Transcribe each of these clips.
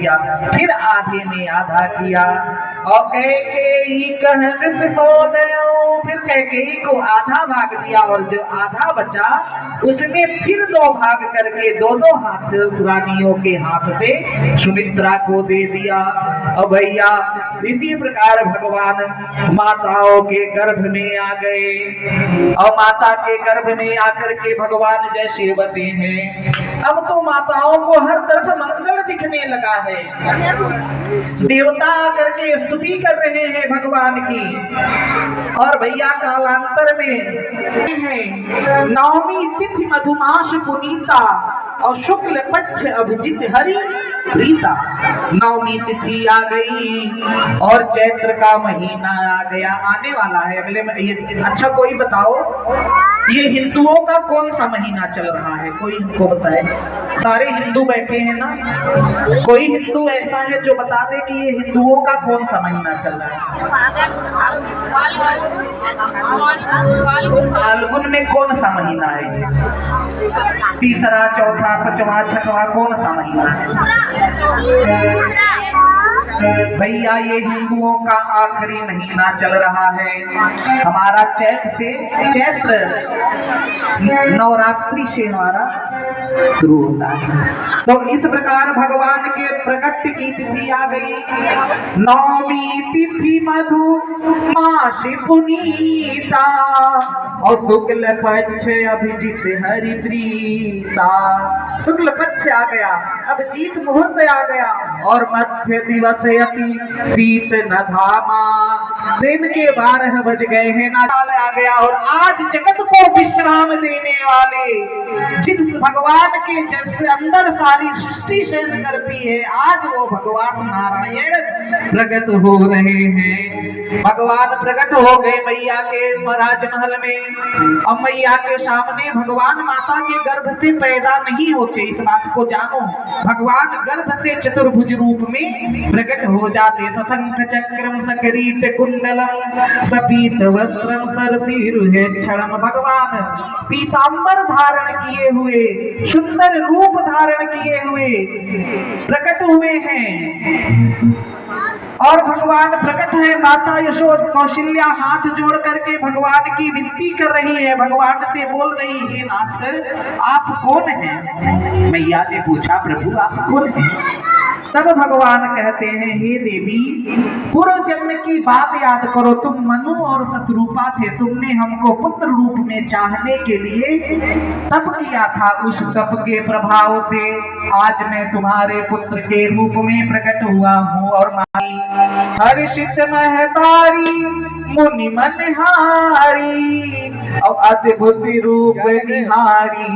दिया, फिर आधे में आधा किया। और कैकेयी कहन सो गयो, फिर कैकेयी को आधा भाग दिया और जो आधा बचा उसमें फिर 2 भाग करके दोनों हाथ रानियों के हाथ से सुमित्रा को दे दिया। और भैया इसी प्रकार भगवान माताओं के गर्भ में आ गए और माता के गर्भ में आकर के भगवान जैसे बसे हैं, अब तो माताओं को हर तरफ मंगल दिखने लगा है। देवता आकर के स्तुति कर रहे हैं भगवान की। और भैया कालांतर में है नवमी तिथि मधुमास पुनीता और शुक्ल पक्ष अभिजित हरि प्रीता। नवमी तिथि आ गई और चैत्र का महीना आ गया, आने वाला है अगले में। ये अच्छा कोई बताओ ये हिंदुओं का कौन सा महीना चल रहा है, कोई हमको बताए। सारे हिंदू बैठे हैं ना, कोई हिंदू ऐसा है जो बता दे कि ये हिंदुओं का कौन सा महीना चल रहा है। फाल्गुन में कौन सा महीना है, तीसरा चौथा पांचवा छठवा कौन सा महीना है भैया? ये हिंदुओं का आखिरी महीना चल रहा है हमारा। चैत्र नवरात्रि से हमारा शुरू होता है। तो इस प्रकार भगवान के प्रकट की तिथि आ गई। नवमी तिथि मधु मास पुनीता और शुक्ल पक्ष अभिजित हरि प्रीता। शुक्ल पक्ष आ गया, अभिजीत मुहूर्त आ गया और मध्य दिवस अति शीत न धामा। दिन के 12 बज गए हैं ना आ गया। और आज जगत को विश्राम देने वाले जिस भगवान के जैसे अंदर सारी सृष्टि शयन करती है, आज वो भगवान नारायण प्रकट हो रहे हैं। भगवान प्रकट हो गए मैया के राजमहल में। अब मैया के सामने भगवान माता के गर्भ से पैदा नहीं होते, इस बात को जानो। भगवान गर्भ से चतुर्भुज रूप में प्रकट हो जाते। सशंख चक्रम सकरीट कुंडलम सपीत वस्त्रम सरसीरुहे क्षणम। भगवान पीतांबर धारण किए हुए, सुंदर रूप धारण किए हुए प्रकट हुए हैं। और भगवान प्रकट है। माता यशोद कौशल्या हाथ जोड़ करके भगवान की विनती कर रही है, भगवान से बोल रही है, नाथ आप कौन हैं? मैया ने पूछा प्रभु आप कौन हैं? तब भगवान कहते हैं हे देवी, पूर्व जन्म की बात याद करो। तुम मनु और शतरूपा थे, तुमने हमको पुत्र रूप में चाहने के लिए तप किया था। उस तप के प्रभाव से आज मैं तुम्हारे पुत्र के रूप में प्रकट हुआ हूँ। और हर्षित महतारी मुनि मनहारी और अद्भुत रूप निहारी।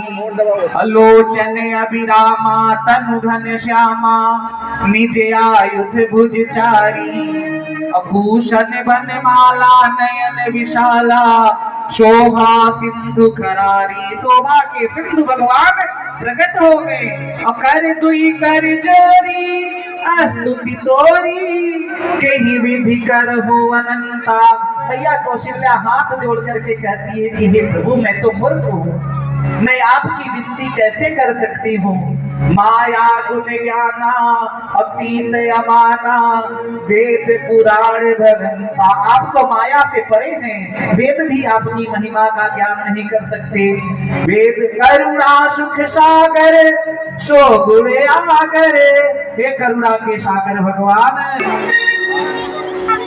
अलोचन अभिरामा तनु घन श्यामा निज आयुध भुजचारी। भूषण बनमाला नयन विशाला शोभा सिंधु खरारी। शोभा के सिंधु भगवान प्रकट हो गए। और कर दुई कर जोरी स्तुति तोरी कहीं विधि कर हो अनंता। भैया कौशल्या हाथ जोड़ करके कहती है कि हे प्रभु मैं तो मूर्ख हूँ, मैं आपकी विनती कैसे कर सकती हूँ। माया गुण ज्ञाना अतीत अमाना वेद पुराण भगवंता। आप तो माया से परे हैं, वेद भी अपनी महिमा का ज्ञान नहीं कर सकते। वेद करुणा सुख सागर सो गुण आगर। हे करुणा के सागर भगवान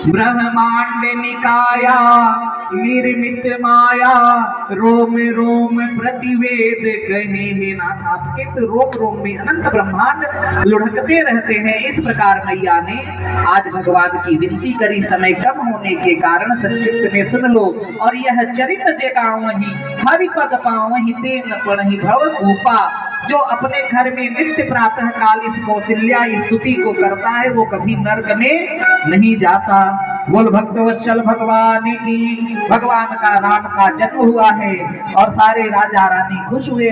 ब्रह्मांड निकाया निर्मित माया रोम रोम प्रतिवेद कहे। हे नाथ आपके तो रोम रोम में अनंत ब्रह्मांड लुढ़कते रहते हैं। इस प्रकार मैया ने आज भगवान की विनती करी। समय कम होने के कारण संक्षिप्त में सुन लो। और यह चरित जगावहि हरिपद पावहि तेन पढ़हि भव कूपा। जो अपने घर में नित्य प्रातः काल इस कौशल्या स्तुति को करता है वो कभी नरक में नहीं जाता। बोल भक्तवत्सल भगवान की। भगवान का राम का जन्म हुआ है और सारे राजा रानी खुश हुए।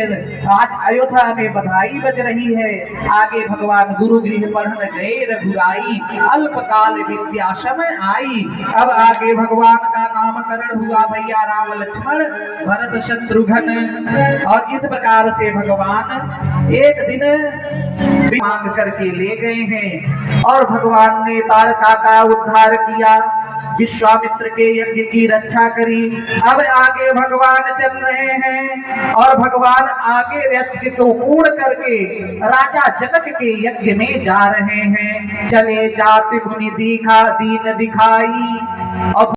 आज अयोध्या में बधाई बज रही है। आगे भगवान गुरु गृह पढ़न गए रघुराई, अल्पकाल विद्या समय आई। अब आगे भगवान का नामकरण हुआ भैया राम लक्ष्मण भरत शत्रुघ्न। और इस प्रकार से भगवान एक दिन मांग करके ले गए हैं और भगवान ने ताड़का का उद्धार किया, विश्वामित्र के यज्ञ की रक्षा करी। अब आगे भगवान चल रहे हैं और भगवान आगे यज्ञ को पूर्ण करके राजा जनक के यज्ञ में जा रहे हैं। चले जाति मुनि दीन दिखाई और